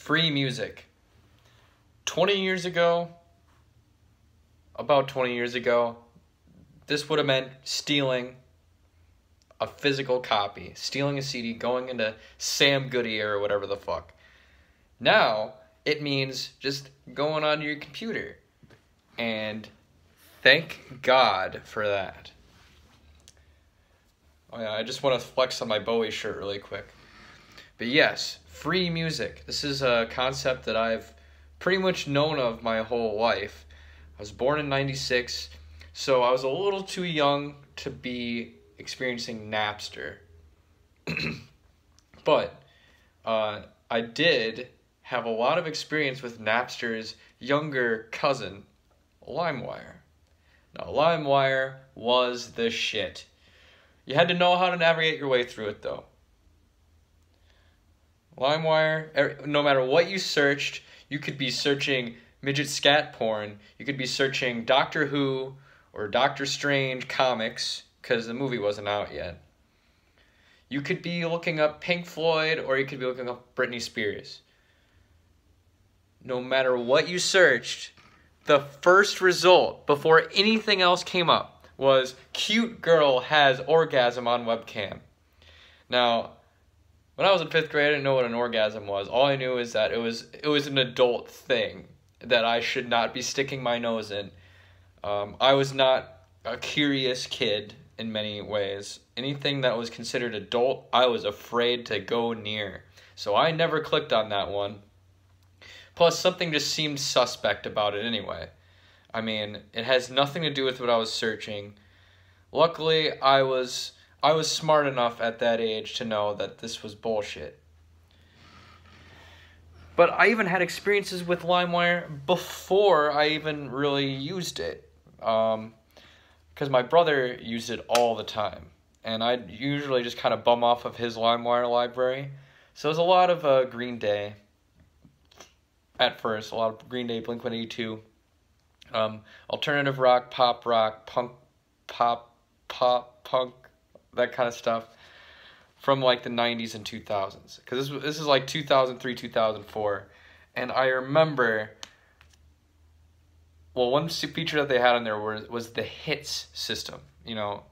free music. 20 years ago, about 20 years ago, this would have meant stealing a physical copy, stealing a CD, going into Sam Goody or whatever the fuck. Now, it means just going onto your computer. And thank God for that. Oh yeah, I just want to flex on my Bowie shirt really quick. But yes, free music. This is a concept that I've pretty much known of my whole life. I was born in '96, so I was a little too young to be experiencing Napster. But I did have a lot of experience with Napster's younger cousin, LimeWire. Now, LimeWire was the shit. You had to know how to navigate your way through it, though. LimeWire, no matter what you searched, you could be searching midget scat porn, you could be searching Doctor Who or Doctor Strange comics, because the movie wasn't out yet. You could be looking up Pink Floyd, or you could be looking up Britney Spears. No matter what you searched, the first result, before anything else came up, was cute girl has orgasm on webcam. Now, when I was in 5th grade, I didn't know what an orgasm was. All I knew is that it was an adult thing that I should not be sticking my nose in. I was not a curious kid in many ways. Anything that was considered adult, I was afraid to go near. So I never clicked on that one. Plus, something just seemed suspect about it anyway. I mean, it has nothing to do with what I was searching. Luckily, I was smart enough at that age to know that this was bullshit. But I even had experiences with LimeWire before I even really used it. Because my brother used it all the time. And I'd usually just kind of bum off of his LimeWire library. So it was a lot of Green Day. At first, a lot of Green Day, Blink-182. Alternative rock, punk, pop, punk, that kind of stuff. From like the 90s and 2000s. Because this is like 2003, 2004. And I remember, well, one feature that they had on there was the hits system. You know,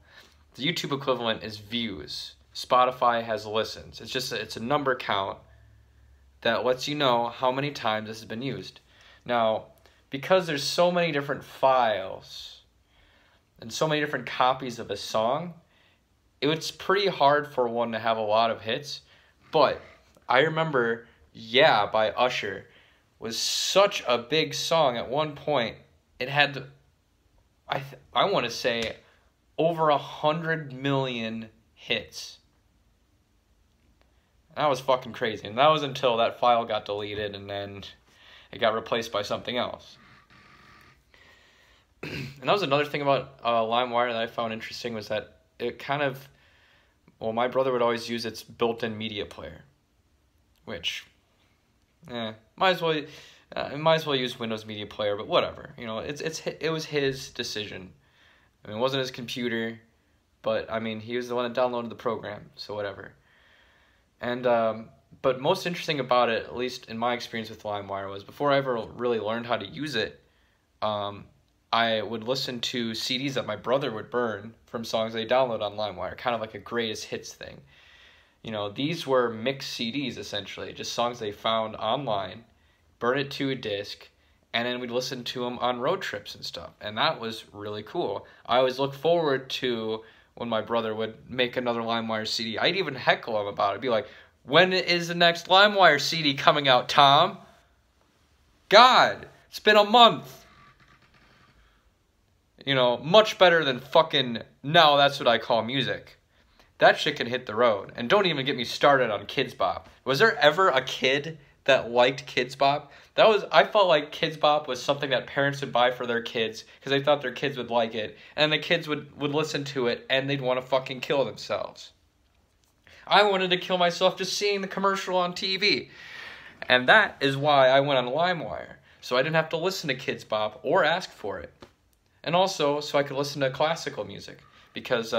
the YouTube equivalent is views. Spotify has listens. It's a number count that lets you know how many times this has been used. Now, because there's so many different files and so many different copies of a song, it's pretty hard for one to have a lot of hits. But I remember Yeah by Usher was such a big song at one point. It had, I want to say, over 100 million hits. That was fucking crazy. And that was until that file got deleted and then it got replaced by something else. And that was another thing about LimeWire that I found interesting, was that it kind of, well, my brother would always use its built-in media player, which, might as well use Windows Media Player, but whatever. You know, it was his decision. I mean, it wasn't his computer, but I mean, he was the one that downloaded the program, so whatever. And but most interesting about it, at least in my experience with LimeWire, was before I ever really learned how to use it, I would listen to CDs that my brother would burn from songs they download on LimeWire, kind of like a greatest hits thing. You know, these were mixed CDs, essentially, just songs they found online, burn it to a disc, and then we'd listen to them on road trips and stuff. And that was really cool. I always look forward to when my brother would make another LimeWire CD. I'd even heckle him about it. I'd be like, when is the next LimeWire CD coming out, Tom? God, it's been a month. You know, much better than fucking, now that's what I call music. That shit can hit the road. And don't even get me started on Kids Bop. Was there ever a kid that liked Kids Bop? I felt like Kids Bop was something that parents would buy for their kids because they thought their kids would like it. And the kids would listen to it and they'd want to fucking kill themselves. I wanted to kill myself just seeing the commercial on TV. And that is why I went on LimeWire. So I didn't have to listen to Kids Bop or ask for it. And also, so I could listen to classical music. Because,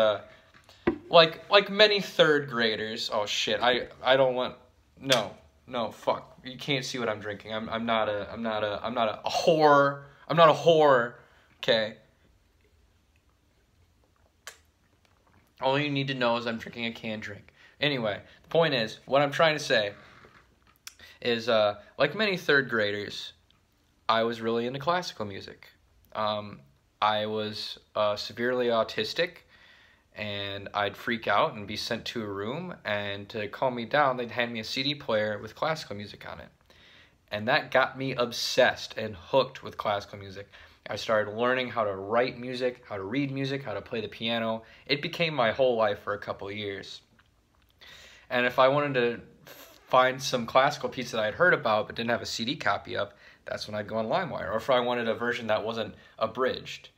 like many third graders, oh shit, I don't want, no. No, fuck. You can't see what I'm drinking. I'm not a whore. I'm not a whore. Okay. All you need to know is I'm drinking a canned drink. Anyway, the point is, what I'm trying to say is, like many third graders, I was really into classical music. I was severely autistic, and I'd freak out and be sent to a room, and to calm me down, they'd hand me a CD player with classical music on it. And that got me obsessed and hooked with classical music. I started learning how to write music, how to read music, how to play the piano. It became my whole life for a couple of years. And if I wanted to find some classical piece that I had heard about but didn't have a CD copy of, that's when I'd go on LimeWire. Or if I wanted a version that wasn't abridged.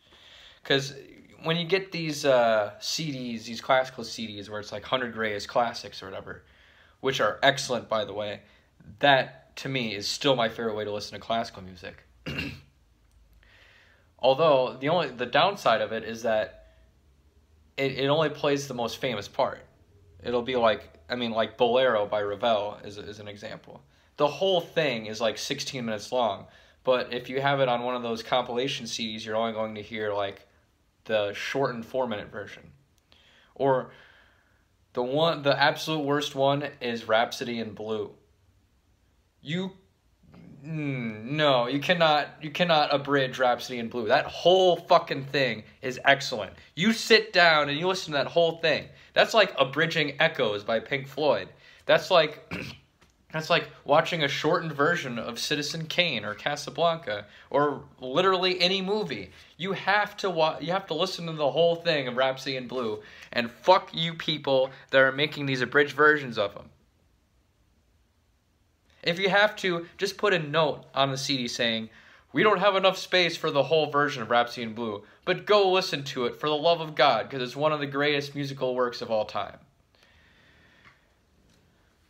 Because when you get these CDs, these classical CDs where it's like 100 Greatest Classics or whatever, which are excellent, by the way, that to me is still my favorite way to listen to classical music. Although the downside of it is that it only plays the most famous part. It'll be like, like Bolero by Ravel is an example. The whole thing is like 16 minutes long, but if you have it on one of those compilation CDs, you're only going to hear like the shortened 4-minute version. Or the absolute worst one is Rhapsody in Blue. No, you cannot abridge Rhapsody in Blue. That whole fucking thing is excellent. You sit down and you listen to that whole thing. That's like abridging Echoes by Pink Floyd. That's like watching a shortened version of Citizen Kane or Casablanca or literally any movie. You have to listen to the whole thing of Rhapsody in Blue, and fuck you people that are making these abridged versions of them. If you have to, just put a note on the CD saying, we don't have enough space for the whole version of Rhapsody in Blue, but go listen to it for the love of God, because it's one of the greatest musical works of all time.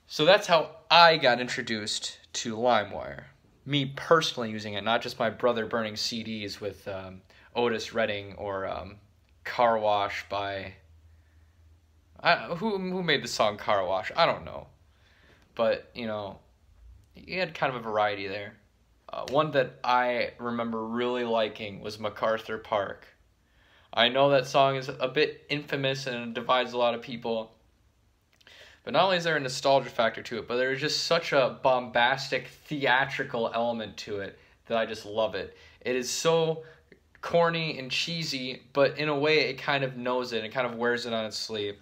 So that's how I got introduced to LimeWire. Me personally using it, not just my brother burning CDs with Otis Redding or Car Wash by... who made the song Car Wash? I don't know. But, you had kind of a variety there. One that I remember really liking was MacArthur Park. I know that song is a bit infamous and it divides a lot of people. But not only is there a nostalgia factor to it, but there's just such a bombastic, theatrical element to it that I just love it. It is so corny and cheesy, but in a way it kind of knows it. It kind of wears it on its sleeve.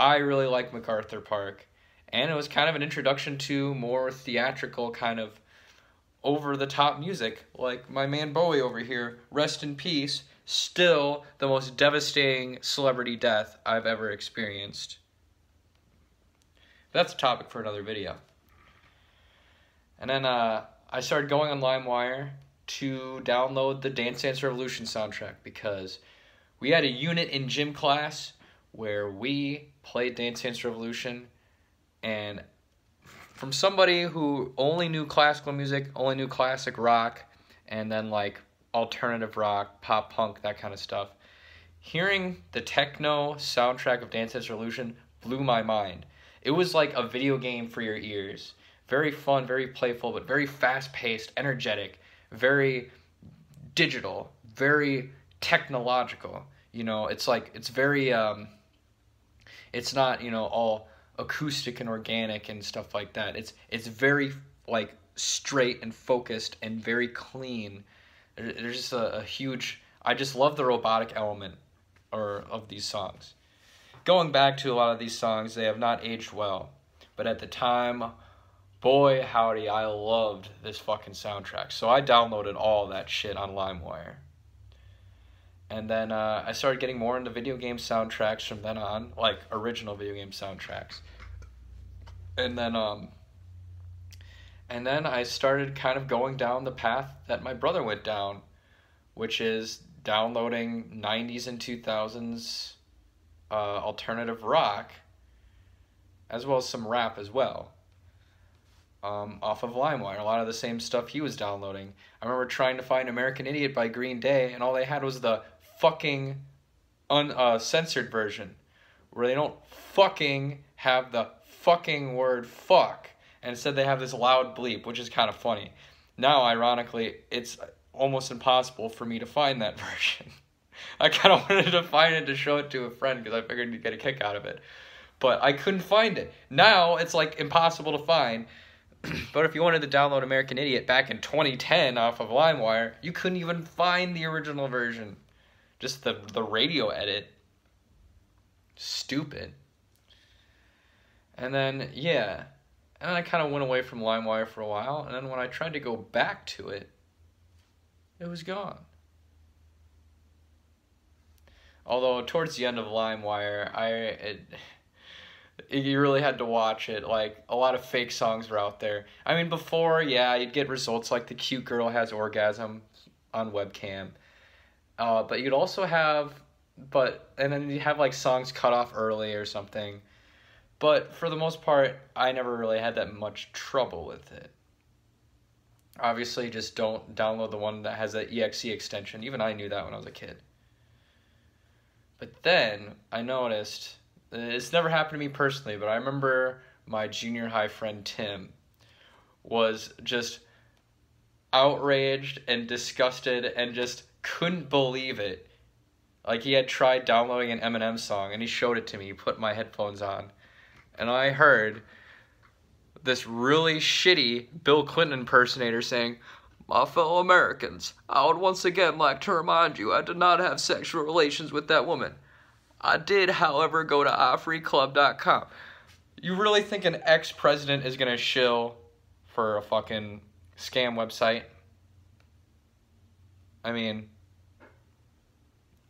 I really like MacArthur Park. And it was kind of an introduction to more theatrical, kind of over-the-top music. Like my man Bowie over here, rest in peace, still the most devastating celebrity death I've ever experienced. That's a topic for another video. And then I started going on LimeWire to download the Dance Dance Revolution soundtrack because we had a unit in gym class where we played Dance Dance Revolution. And from somebody who only knew classical music, only knew classic rock, and then like alternative rock, pop punk, that kind of stuff, hearing the techno soundtrack of Dance Dance Revolution blew my mind. It was like a video game for your ears. Very fun, very playful, but very fast-paced, energetic, very digital, very technological. It's very, it's not, all acoustic and organic and stuff like that. It's very like straight and focused and very clean. There's just a huge... I just love the robotic element of these songs. Going back to a lot of these songs, they have not aged well. But at the time, boy howdy, I loved this fucking soundtrack. So I downloaded all that shit on LimeWire. And then I started getting more into video game soundtracks from then on, like original video game soundtracks. And then I started kind of going down the path that my brother went down, which is downloading 90s and 2000s alternative rock, as well as some rap as well, off of LimeWire. A lot of the same stuff he was downloading. I remember trying to find American Idiot by Green Day, and all they had was the fucking uncensored version, where they don't fucking have the fucking word fuck. and said they have this loud bleep, which is kind of funny. Now, ironically, it's almost impossible for me to find that version. I kind of wanted to find it to show it to a friend because I figured you'd get a kick out of it. But I couldn't find it. Now, it's like impossible to find. But if you wanted to download American Idiot back in 2010 off of LimeWire, you couldn't even find the original version. Just the radio edit. Stupid. And then, yeah. And I kind of went away from LimeWire for a while. And then when I tried to go back to it, it was gone. Although, towards the end of LimeWire, you really had to watch it. Like, a lot of fake songs were out there. I mean, before, yeah, you'd get results like the cute girl has orgasm on webcam. But you'd also have, and then you'd have, like, songs cut off early or something. But for the most part, I never really had that much trouble with it. Obviously, just don't download the one that has that EXE extension. Even I knew that when I was a kid. But then, I noticed, it's never happened to me personally, but I remember my junior high friend Tim was just outraged and disgusted and just couldn't believe it. Like, he had tried downloading an Eminem song, and he showed it to me. He put my headphones on. And I heard this really shitty Bill Clinton impersonator saying, "My fellow Americans, I would once again like to remind you I did not have sexual relations with that woman. I did, however, go to ifreeclub.com. You really think an ex-president is going to shill for a fucking scam website? I mean,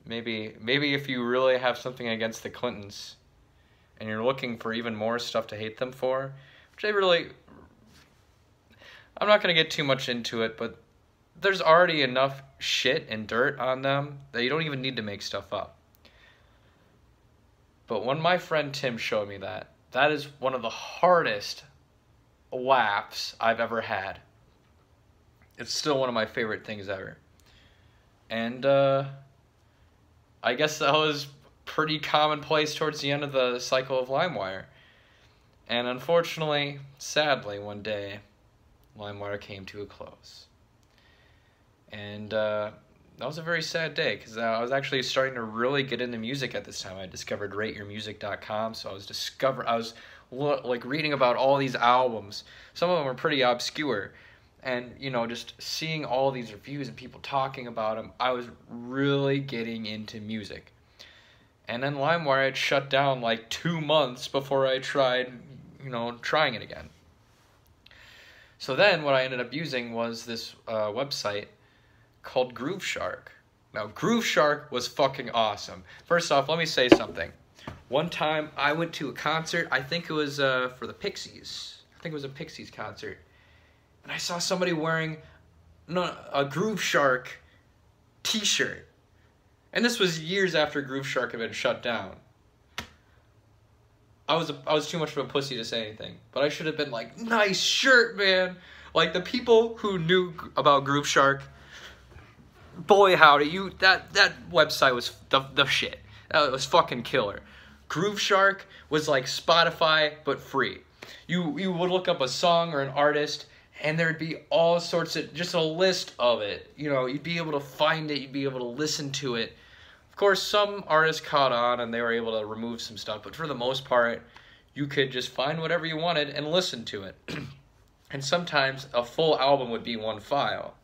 maybe if you really have something against the Clintons and you're looking for even more stuff to hate them for, which they really... I'm not going to get too much into it, but there's already enough shit and dirt on them that you don't even need to make stuff up. But when my friend Tim showed me that, that is one of the hardest laughs I've ever had. It's still one of my favorite things ever. And I guess that was pretty commonplace towards the end of the cycle of LimeWire. And unfortunately, sadly, one day, LimeWire came to a close. And that was a very sad day, because I was actually starting to really get into music at this time. I discovered rateyourmusic.com, so I was like reading about all these albums. Some of them are pretty obscure. And, you know, just seeing all these reviews and people talking about them, I was really getting into music. And then LimeWire had shut down like 2 months before I tried, trying it again. So then what I ended up using was this website called Grooveshark. Now, Grooveshark was fucking awesome. First off, let me say something. One time I went to a concert, I think it was for the Pixies. I think it was a Pixies concert. And I saw somebody wearing a Grooveshark t-shirt. And this was years after Grooveshark had been shut down. I was too much of a pussy to say anything. But I should have been like, nice shirt, man. Like, the people who knew about Grooveshark, boy howdy, that website was the shit. That was fucking killer. Grooveshark was like Spotify, but free. You would look up a song or an artist, and there'd be all sorts of, just a list of it. You'd be able to find it, you'd be able to listen to it. Of course, some artists caught on and they were able to remove some stuff, but for the most part, you could just find whatever you wanted and listen to it. And sometimes a full album would be one file.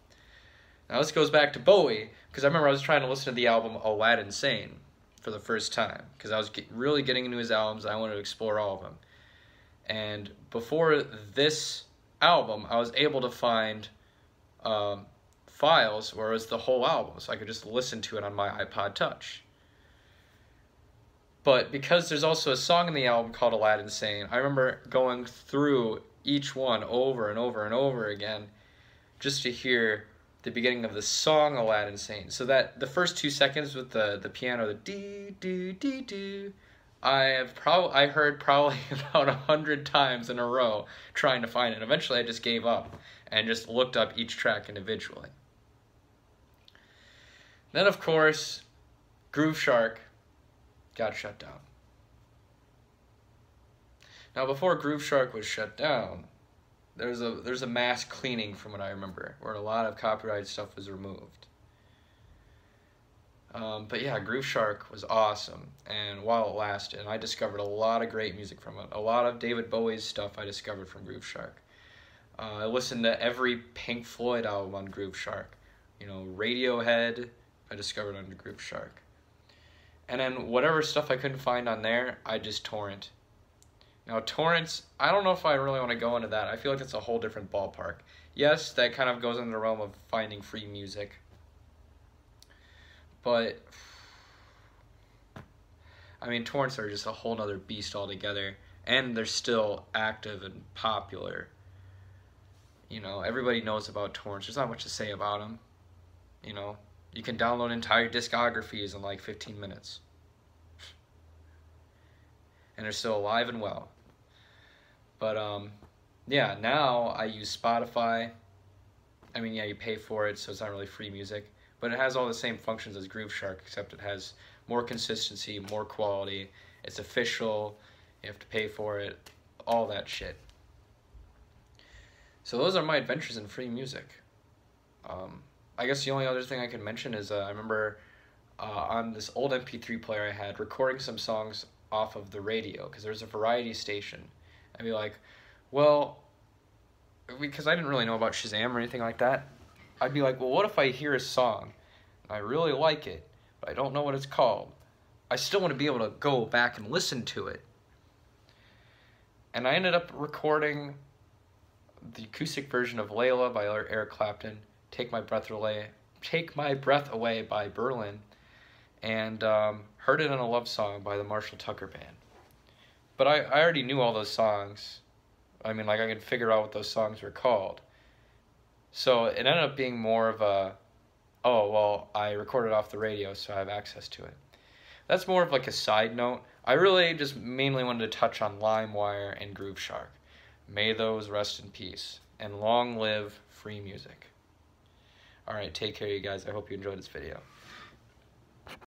Now this goes back to Bowie, because I remember I was trying to listen to the album Aladdin Sane for the first time, because I was really getting into his albums and I wanted to explore all of them. And before this album, I was able to find files where it was the whole album, so I could just listen to it on my iPod Touch. But because there's also a song in the album called Aladdin Sane, I remember going through each one over and over and over again just to hear the beginning of the song Aladdin Sane. So that the first 2 seconds with the piano, the dee dee dee dee, I heard probably about 100 times in a row trying to find it. Eventually I just gave up and just looked up each track individually. Then of course, Grooveshark got shut down. Now before Grooveshark was shut down, there's a mass cleaning from what I remember, where a lot of copyrighted stuff was removed. But yeah, Groove Shark was awesome, and while it lasted, I discovered a lot of great music from it. A lot of David Bowie's stuff I discovered from Groove Shark. I listened to every Pink Floyd album on Groove Shark. You know, Radiohead, I discovered on Groove Shark. And then whatever stuff I couldn't find on there, I just torrent. Now torrents, I don't know if I really want to go into that. I feel like it's a whole different ballpark. Yes, that kind of goes into the realm of finding free music. But, I mean, torrents are just a whole nother beast altogether. And they're still active and popular. You know, everybody knows about torrents. There's not much to say about them. You know, you can download entire discographies in like 15 minutes. And they're still alive and well. But, yeah, now I use Spotify. I mean, yeah, you pay for it, so it's not really free music. But it has all the same functions as Groove Shark, except it has more consistency, more quality. It's official. You have to pay for it. All that shit. So those are my adventures in free music. I guess the only other thing I can mention is I remember on this old MP3 player I had, recording some songs off of the radio, because there's a variety station. I'd be like, well, because I didn't really know about Shazam or anything like that, I'd be like, well, what if I hear a song, and I really like it, but I don't know what it's called? I still want to be able to go back and listen to it. And I ended up recording the acoustic version of Layla by Eric Clapton, Take My Breath Away by Berlin, and Heard It in a Love Song by the Marshall Tucker Band. But I already knew all those songs. I mean, like, I could figure out what those songs were called. So it ended up being more of a, oh, well, I recorded off the radio, so I have access to it. That's more of like a side note. I really just mainly wanted to touch on LimeWire and Groove Shark. May those rest in peace, and long live free music. Alright, take care, you guys. I hope you enjoyed this video.